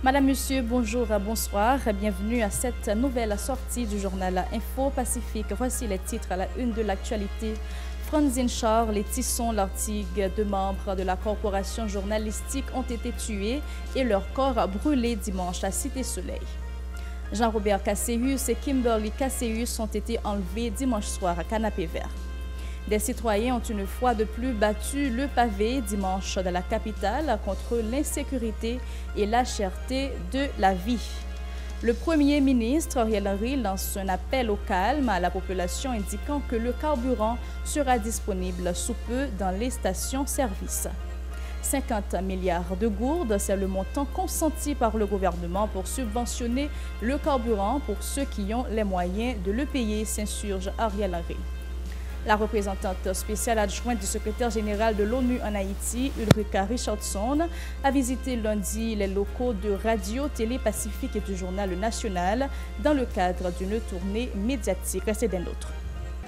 Madame, Monsieur, bonjour, bonsoir. Bienvenue à cette nouvelle sortie du journal Info Pacifique. Voici les titres à la une de l'actualité. Franzine Char, les Tissons Lartigue, deux membres de la corporation journalistique ont été tués et leurs corps brûlés dimanche à Cité-Soleil. Jean-Robert Casséus et Kimberly Casséus ont été enlevés dimanche soir à Canapé Vert. Des citoyens ont une fois de plus battu le pavé dimanche dans la capitale contre l'insécurité et la cherté de la vie. Le Premier ministre Ariel Henry lance un appel au calme à la population indiquant que le carburant sera disponible sous peu dans les stations-service. 50 milliards de gourdes, c'est le montant consenti par le gouvernement pour subventionner le carburant pour ceux qui ont les moyens de le payer, s'insurge Ariel Henry. La représentante spéciale adjointe du secrétaire général de l'ONU en Haïti, Ulrika Richardson, a visité lundi les locaux de Radio Télé Pacifique et du Journal National dans le cadre d'une tournée médiatique. Restez des nôtres.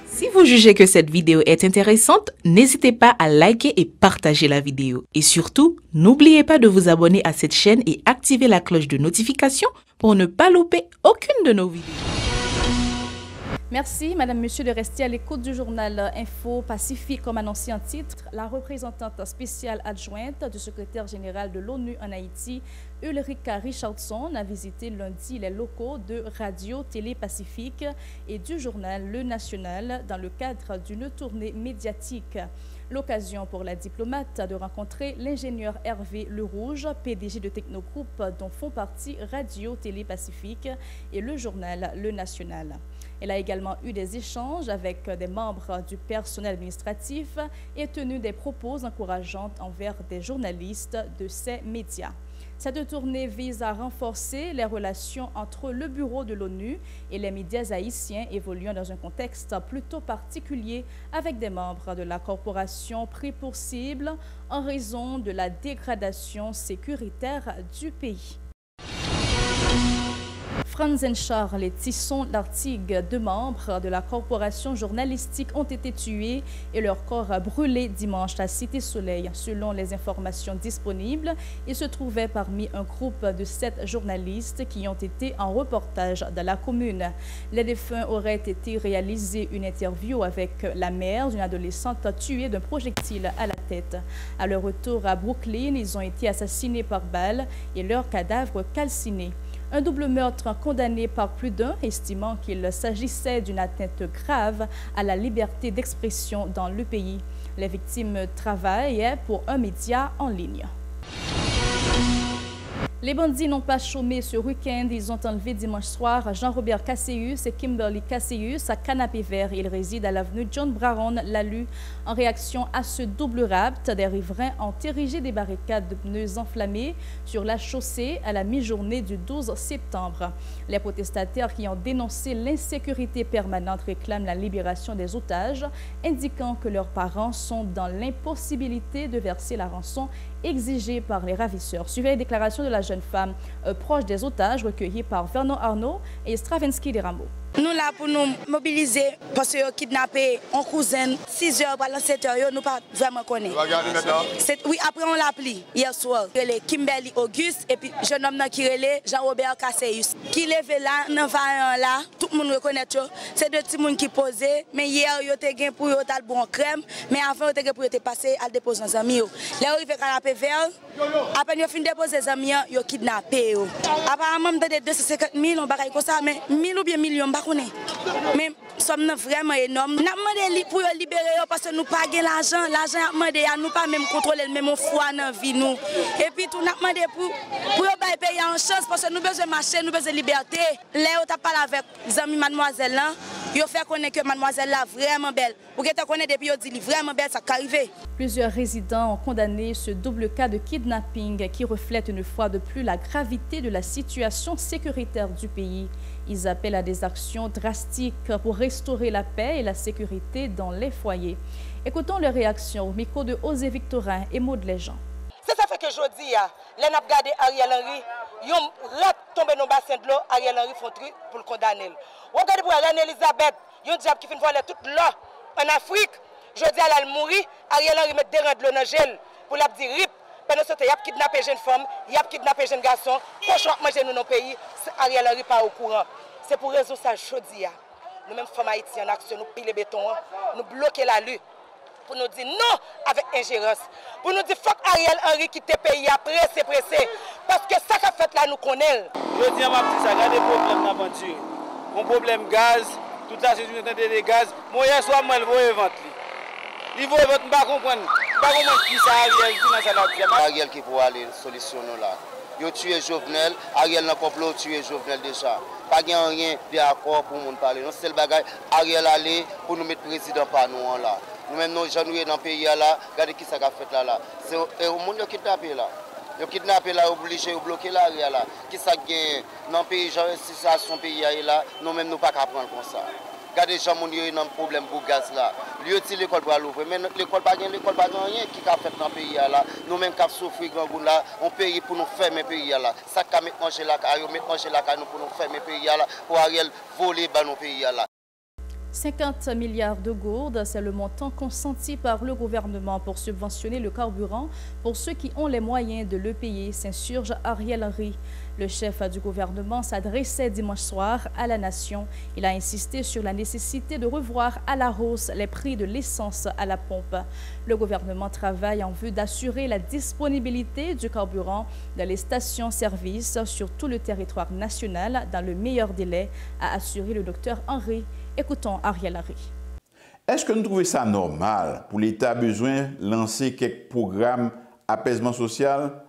Si vous jugez que cette vidéo est intéressante, n'hésitez pas à liker et partager la vidéo. Et surtout, n'oubliez pas de vous abonner à cette chaîne et activer la cloche de notification pour ne pas louper aucune de nos vidéos. Merci, Madame, Monsieur, de rester à l'écoute du journal Info Pacifique. Comme annoncé en titre, la représentante spéciale adjointe du secrétaire général de l'ONU en Haïti, Ulrika Richardson, a visité lundi les locaux de Radio Télé Pacifique et du journal Le National dans le cadre d'une tournée médiatique. L'occasion pour la diplomate de rencontrer l'ingénieur Hervé Lerouge, PDG de Technogroup, dont font partie Radio Télé Pacifique et le journal Le National. Elle a également eu des échanges avec des membres du personnel administratif et tenu des propos encourageants envers des journalistes de ces médias. Cette tournée vise à renforcer les relations entre le bureau de l'ONU et les médias haïtiens évoluant dans un contexte plutôt particulier avec des membres de la corporation pris pour cible en raison de la dégradation sécuritaire du pays. Franzine Char, les Tissons Lartigue, deux membres de la corporation journalistique ont été tués et leurs corps brûlés dimanche à Cité-Soleil. Selon les informations disponibles, ils se trouvaient parmi un groupe de 7 journalistes qui ont été en reportage dans la commune. Les défunts auraient été réalisés une interview avec la mère d'une adolescente tuée d'un projectile à la tête. À leur retour à Brooklyn, ils ont été assassinés par balle et leurs cadavres calcinés. Un double meurtre condamné par plus d'un, estimant qu'il s'agissait d'une atteinte grave à la liberté d'expression dans le pays. Les victimes travaillent pour un média en ligne. Les bandits n'ont pas chômé ce week-end. Ils ont enlevé dimanche soir Jean-Robert Casséus et Kimberly Casséus à Canapé Vert. Ils résident à l'avenue John Brown, Lalu. En réaction à ce double rapt, des riverains ont érigé des barricades de pneus enflammés sur la chaussée à la mi-journée du 12 septembre. Les protestataires qui ont dénoncé l'insécurité permanente réclament la libération des otages, indiquant que leurs parents sont dans l'impossibilité de verser la rançon exigée par les ravisseurs. Suivez les déclarations de la jeune femme proche des otages recueillies par Vernon Arnaud et Stravinsky de Rameau. Nous là pour nous mobiliser parce que kidnappé en cousin 6 heures pendant 7 heures, nous pas vraiment connaît. Oui, après on l'a appelé hier soir. Les Kimberly Auguste et puis jeune homme qui relait Jean-Robert Casséus. Qui levé là dans vaillant là, tout le monde reconnaît ça. C'est deux petits monde qui posaient, mais hier yo te gain pour yo tal bon crème, mais avant yo te gain pour yo te passer à déposer nos amis yo. Là arrivé Canapé Vert, après yo fin déposer les amis yo kidnappé yo. Apparemment de 250 000 on bagaille comme ça, mais 1000 ou bien millions. Mais sommes vraiment énormes. Nous demandons pour libérer parce que nous pas l'argent. L'argent a demandé à nous pas même contrôler le même foi dans la vie nous. Et puis tout nous demandé pour payer en chance parce que nous besoin de marcher, nous besoin de liberté. Là on t'a parlé avec les amis mademoiselle là, il fait connaître que mademoiselle là vraiment belle. Pour que tu connais depuis dit vraiment belle ça arrivé. Plusieurs résidents ont condamné ce double cas de kidnapping qui reflète une fois de plus la gravité de la situation sécuritaire du pays. Ils appellent à des actions drastiques pour restaurer la paix et la sécurité dans les foyers. Écoutons leurs réactions au micro de Osée Victorin et Maud Léjean. C'est ça fait que je dis, les n'a regardé Ariel Henry, ils ont tombé dans le bassin de l'eau, Ariel Henry font truc pour le condamner. Regardez pour Reine Elisabeth, ils ont dit qu'il faut aller toute l'eau en Afrique. Je dis à elle mourir, Ariel Henry met des rangs de l'eau dans le gel pour la dire rip. Pendant ce temps, il y a kidnappé jeunes femmes, il y a kidnappé jeunes garçons, cochon à manger dans nos pays, Ariel Henry pas au courant. C'est pour raison ça, je dis, nous-mêmes, femmes haïtiennes en action, nous pillons le béton, nous bloquons la lutte. Pour nous dire non avec ingérence. Pour nous dire faut Ariel Henry quitte le pays après, c'est pressé. Parce que ça qu'a fait là, nous connaissons. Je dis à ma petite, ça a des problèmes dans l'aventure. Mon problème gaz, tout ça, c'est une tente de gaz. Moi, hier soir, moi, je vais vendre. Il faut vendre, je ne comprends qui ça Ariel qui dans sa vie. Ariel qui pourra aller solutionner là. Il a tué Jovenel, Ariel n'a pas tué Jovenel déjà. Pas rien d'accord pour nous parler. Non, c'est le bagage. Ariel allé pour nous mettre président par nous là. Nous-mêmes, nous sommes dans le pays là. Regardez qui ça a fait là. C'est au monde qui est kidnappé là. Ils ont kidnappé là, obligé de bloquer l'arrière là. Qui ça gagne dans le pays, genre, si ça son pays là, nous-mêmes, nous ne pouvons pas prendre comme ça. Regardez les gens qui ont un problème pour le gaz là. Lui aussi l'école pour l'ouvrir. Mais l'école pas rien qui a fait dans le pays là. Nous-mêmes qui avons souffert grand goût là, on paye pour nous fermer le pays là. Ça qui a mis manger la caille, mettre manger la caille pour nous fermer le pays là, pour Ariel voler dans nos pays là. 50 milliards de gourdes, c'est le montant consenti par le gouvernement pour subventionner le carburant pour ceux qui ont les moyens de le payer, s'insurge Ariel Henry. Le chef du gouvernement s'adressait dimanche soir à la nation. Il a insisté sur la nécessité de revoir à la hausse les prix de l'essence à la pompe. Le gouvernement travaille en vue d'assurer la disponibilité du carburant dans les stations-service sur tout le territoire national dans le meilleur délai, a assuré le docteur Henry. Écoutons Ariel Henry. Est-ce que nous trouvons ça normal pour l'État besoin de lancer quelques programmes d'apaisement social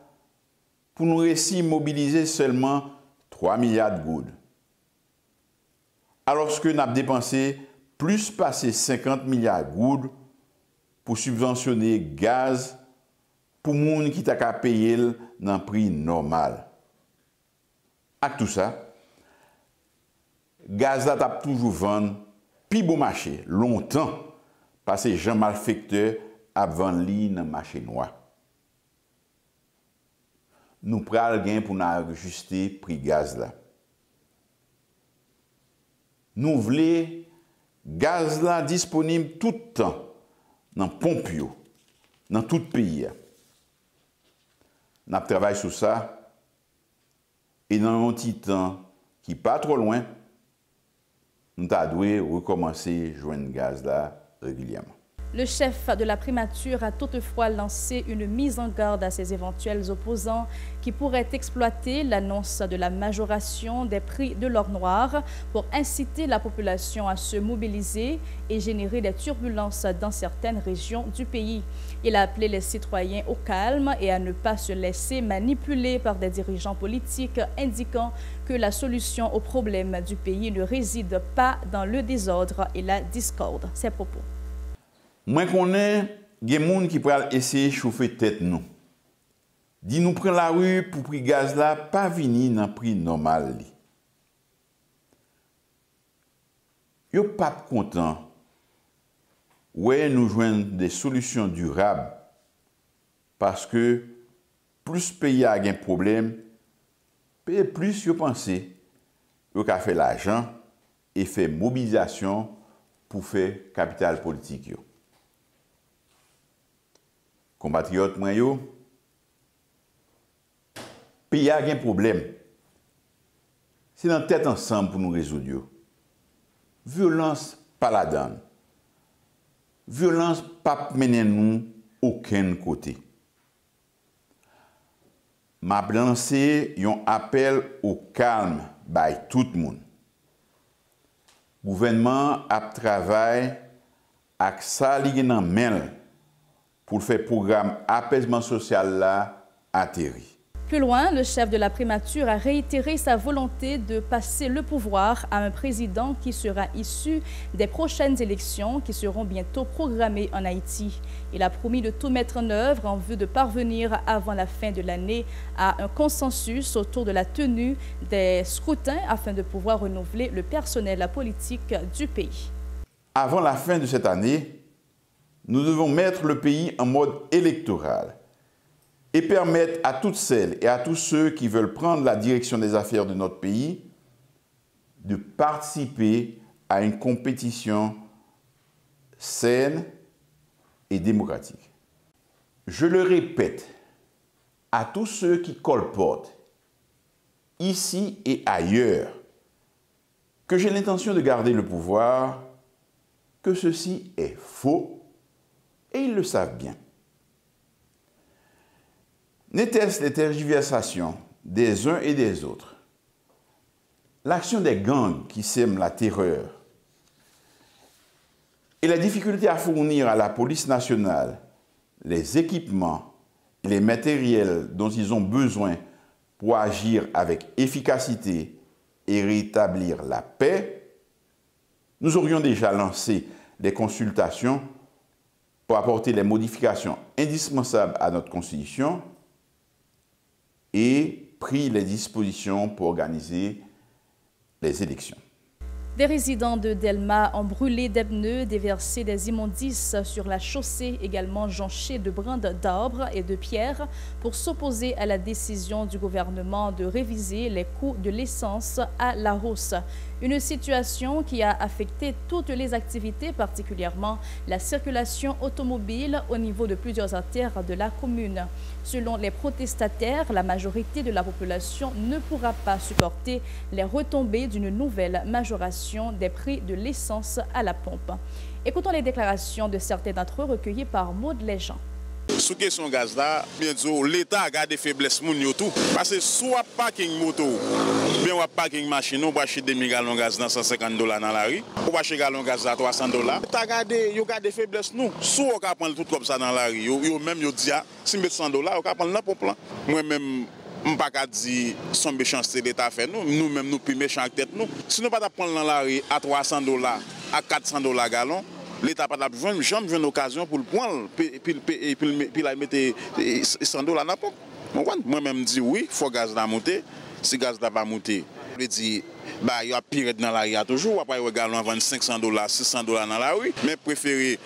pour nous réussir mobiliser seulement 3 milliards de goudes? Alors que nous avons dépensé plus passer 50 milliards de goudes pour subventionner le gaz pour les gens qui ont payé dans le prix normal. Avec tout ça, le gaz a toujours vendu plus bon marché longtemps parce que gens malfecteurs a vendu dans le marché noir. Nous prenons gain pour nous ajuster le prix gaz là. Nous voulons gaz là disponible tout le temps dans le pompe, dans tout le pays. Nous travaillons sur ça et dans un petit temps qui n'est pas trop loin, nous devons recommencer à joindre le gaz là régulièrement. Le chef de la primature a toutefois lancé une mise en garde à ses éventuels opposants qui pourraient exploiter l'annonce de la majoration des prix de l'or noir pour inciter la population à se mobiliser et générer des turbulences dans certaines régions du pays. Il a appelé les citoyens au calme et à ne pas se laisser manipuler par des dirigeants politiques, indiquant que la solution aux problèmes du pays ne réside pas dans le désordre et la discorde. Ses propos. Moi, je connais des gens qui peuvent essayer de chauffer tête nous. Dis nous prendre la rue pour prix gaz là, pas venir dans le prix normal. Yo pas content. Ouais, nous joignons des solutions durables parce que plus pays a un problème, plus yo pensez yo ka fait l'argent et fait mobilisation pour faire capital politique yo. Compatriotes, moi, pays a un problème. C'est dans la tête ensemble pour nous résoudre. Violence, pas la donne. Violence, pas mener nous aucun côté. M'a lancé un appel au calme by tout le monde. Le gouvernement a travaillé avec ça li nan men pour faire programme apaisement social là atterri. Plus loin, le chef de la primature a réitéré sa volonté de passer le pouvoir à un président qui sera issu des prochaines élections qui seront bientôt programmées en Haïti. Il a promis de tout mettre en œuvre en vue de parvenir avant la fin de l'année à un consensus autour de la tenue des scrutins afin de pouvoir renouveler le personnel politique du pays. Avant la fin de cette année, nous devons mettre le pays en mode électoral et permettre à toutes celles et à tous ceux qui veulent prendre la direction des affaires de notre pays de participer à une compétition saine et démocratique. Je le répète, à tous ceux qui colportent, ici et ailleurs, que j'ai l'intention de garder le pouvoir, que ceci est faux, et ils le savent bien. N'était-ce les tergiversations des uns et des autres, l'action des gangs qui sèment la terreur et la difficulté à fournir à la police nationale les équipements et les matériels dont ils ont besoin pour agir avec efficacité et rétablir la paix, nous aurions déjà lancé des consultations pour apporter les modifications indispensables à notre Constitution et pris les dispositions pour organiser les élections. Des résidents de Delma ont brûlé des pneus, déversé des immondices sur la chaussée, également jonchés de brindilles d'arbres et de pierres pour s'opposer à la décision du gouvernement de réviser les coûts de l'essence à la hausse. Une situation qui a affecté toutes les activités, particulièrement la circulation automobile au niveau de plusieurs artères de la commune. Selon les protestataires, la majorité de la population ne pourra pas supporter les retombées d'une nouvelle majoration des prix de l'essence à la pompe. Écoutons les déclarations de certains d'entre eux recueillies par Maud Léjean. Sous question gaz là, bien sûr, l'État a gardé faiblesse moun yo tout. Parce que soit parking moto, bien ou parking machine, on va acheter 2000 gallons gaz dans $150 dans la rue, on va acheter gallon gaz à $300. L'État a gardé faiblesse nous. Soit on va prendre tout comme ça dans la rue, yo même yo dit si met $100, on va prendre là pour plan. Moi même on pas qu'à dire son méchanceté l'État fait nous même nous plus méchants que tête nous. Si nous pas prendre dans la rue à $300 à $400 gallon, l'État n'a pas jamais une occasion pour le prendre puis la mettre $100 dans la pompe. Moi-même dis oui, il faut gaz la monter. Si gaz n'a pas monté, je dis il y a pire dans la rue toujours. Après, il gallon vendre $500, $600 dans la rue. Mais préférer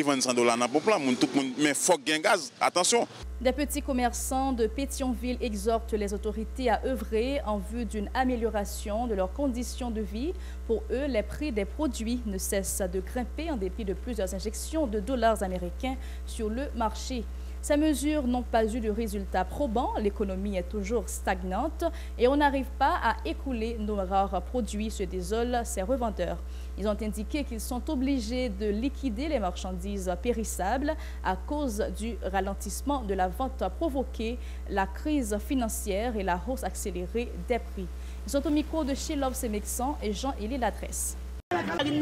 vendre $100 dans la pompe là, tout le monde. Mais il faut gagner gaz. Attention. Des petits commerçants de Pétionville exhortent les autorités à œuvrer en vue d'une amélioration de leurs conditions de vie. Pour eux, les prix des produits ne cessent de grimper en dépit de plusieurs injections de dollars américains sur le marché. Ces mesures n'ont pas eu de résultats probants, l'économie est toujours stagnante et on n'arrive pas à écouler nos rares produits, se désolent ces revendeurs. Ils ont indiqué qu'ils sont obligés de liquider les marchandises périssables à cause du ralentissement de la vente provoquée, la crise financière et la hausse accélérée des prix. Ils sont au micro de Chilov Semexan et Jean-Élie Latresse. $1350,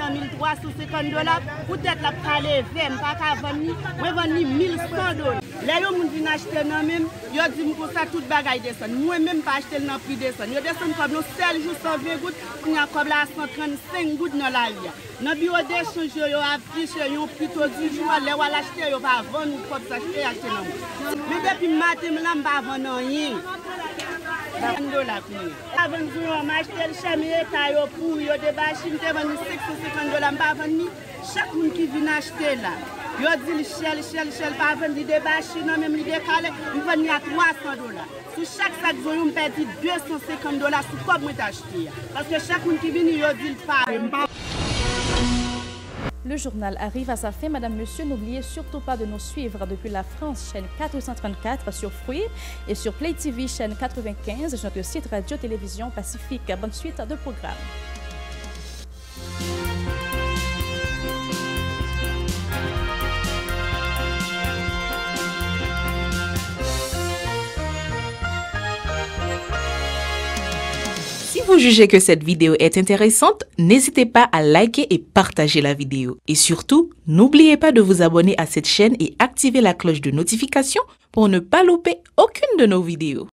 peut-être la parler 20, pas qu'à vendre, moi vendre $1100. Là yo moun vinn acheter nan même, yo dit pour ça toute bagaille descend. Moi même pas acheter nan prix descend. Yo descend comme nous seul jour 120 gouttes, pour y a comme là 135 gouttes dans la rue. Dans bureau d'échange yo affiché yo plutôt 10 jours, là on l'acheter yo pas vendre comme ça acheter nan. Mais depuis matin là pas vendre rien. $100 avant de m'acheter le chamier taille pour yo de bachine te vendre $650 pas vendre chaque monde qui vient acheter là yo dit Shell pas vendre des bachine même les décalé il vend à $300 sur chaque sac on perd $250 sur quoi moi t'acheter parce que chaque monde qui vient yo dit pas. Le journal arrive à sa fin. Madame, Monsieur, n'oubliez surtout pas de nous suivre depuis la France, chaîne 434 sur Free et sur Play TV, chaîne 95, sur notre site Radio-Télévision Pacifique. Bonne suite de programme. Si vous jugez que cette vidéo est intéressante, n'hésitez pas à liker et partager la vidéo. Et surtout, n'oubliez pas de vous abonner à cette chaîne et activer la cloche de notification pour ne pas louper aucune de nos vidéos.